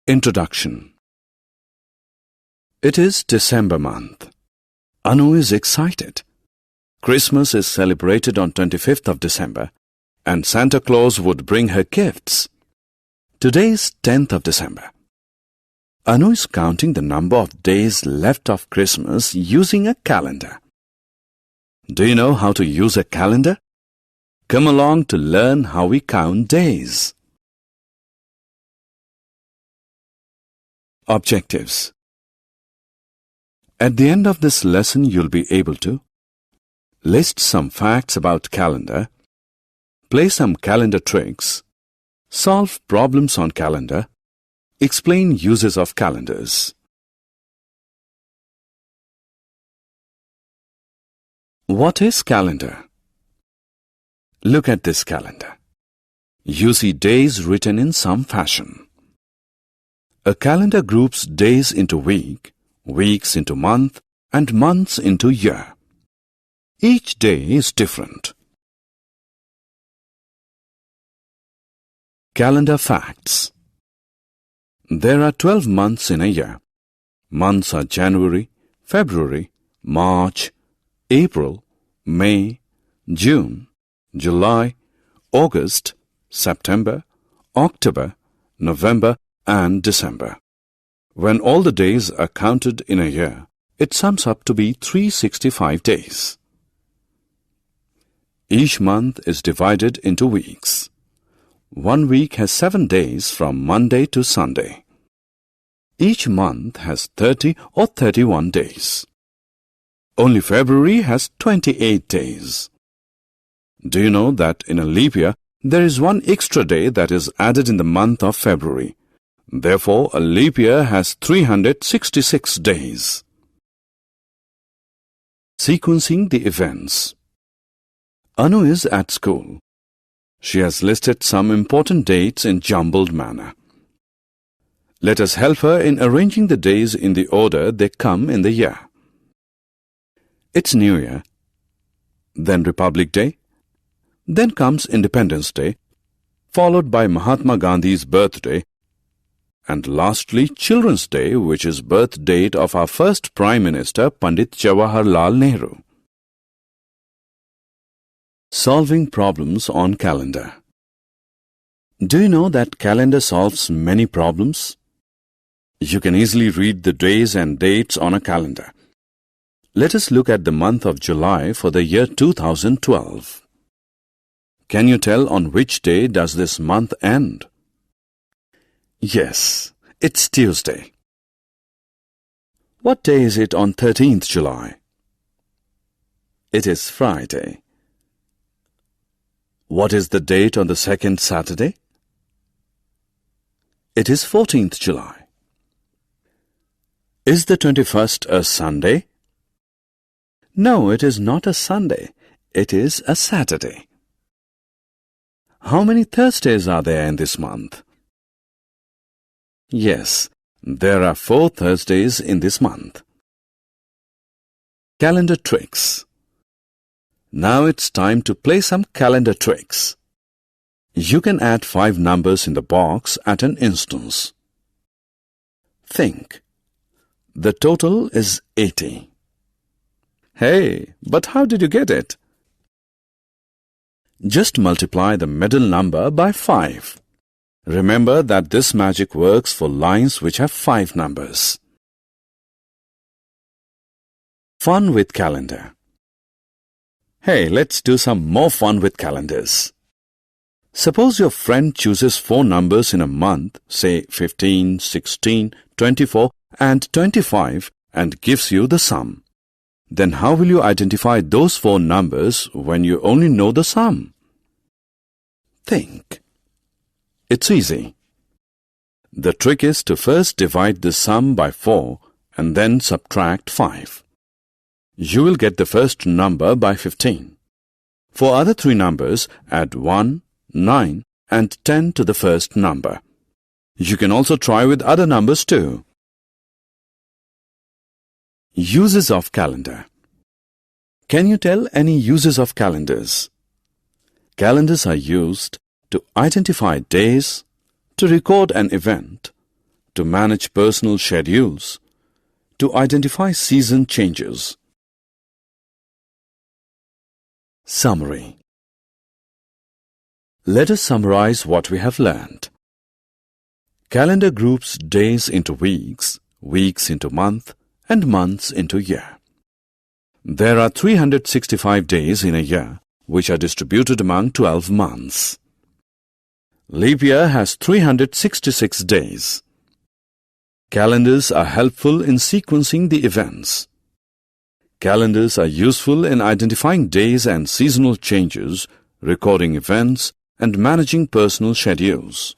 Introduction. It is December month. Anu is excited. Christmas is celebrated on 25th of December and Santa Claus would bring her gifts. Today is 10th of December. Anu is counting the number of days left of Christmas using a calendar. Do you know how to use a calendar? Come along to learn how we count days. Objectives. At the end of this lesson, you'll be able to list some facts about calendar, play some calendar tricks, solve problems on calendar, explain uses of calendars. What is calendar? Look at this calendar. You see days written in some fashion. A calendar groups days into week, weeks into month, and months into year. Each day is different. Calendar facts. There are 12 months in a year. Months are January, February, March, April, May, June, July, August, September, October, November, and December. When all the days are counted in a year, it sums up to be 365 days. Each month is divided into weeks. 1 week has 7 days from Monday to Sunday. Each month has 30 or 31 days. Only February has 28 days. Do you know that in a leap year, there is 1 extra day that is added in the month of February? Therefore, a leap year has 366 days. Sequencing the events. Anu is at school. She has listed some important dates in jumbled manner. Let us help her in arranging the days in the order they come in the year. It's New Year, then Republic Day, then comes Independence Day, followed by Mahatma Gandhi's birthday, and lastly Children's Day, which is birth date of our first Prime Minister Pandit Jawaharlal Nehru. Solving problems on calendar. Do you know that calendar solves many problems? You can easily read the days and dates on a calendar. Let us look at the month of July for the year 2012. Can you tell on which day does this month end? Yes, it's Tuesday. What day is it on 13th July? It is Friday. What is the date on the second Saturday? It is 14th July. Is the 21st a Sunday? No, it is not a Sunday. It is a Saturday. How many Thursdays are there in this month? Yes, there are 4 Thursdays in this month. Calendar tricks. Now it's time to play some calendar tricks. You can add 5 numbers in the box at an instance. Think. The total is 80. Hey, but how did you get it? Just multiply the middle number by 5. Remember that this magic works for lines which have 5 numbers. Fun with calendar. Hey, let's do some more fun with calendars. Suppose your friend chooses 4 numbers in a month, say 15, 16, 24 and 25 and gives you the sum. Then how will you identify those 4 numbers when you only know the sum? Think. It's easy. The trick is to first divide the sum by 4 and then subtract 5. You will get the first number by 15. For other 3 numbers, add 1, 9 and 10 to the first number. You can also try with other numbers too. Uses of calendar. Can you tell any uses of calendars? Calendars are used to identify days, to record an event, to manage personal schedules, to identify season changes. Summary. Let us summarize what we have learned. Calendar groups days into weeks, weeks into month, and months into year. There are 365 days in a year, which are distributed among 12 months. Leap year has 366 days. Calendars are helpful in sequencing the events. Calendars are useful in identifying days and seasonal changes, recording events, and managing personal schedules.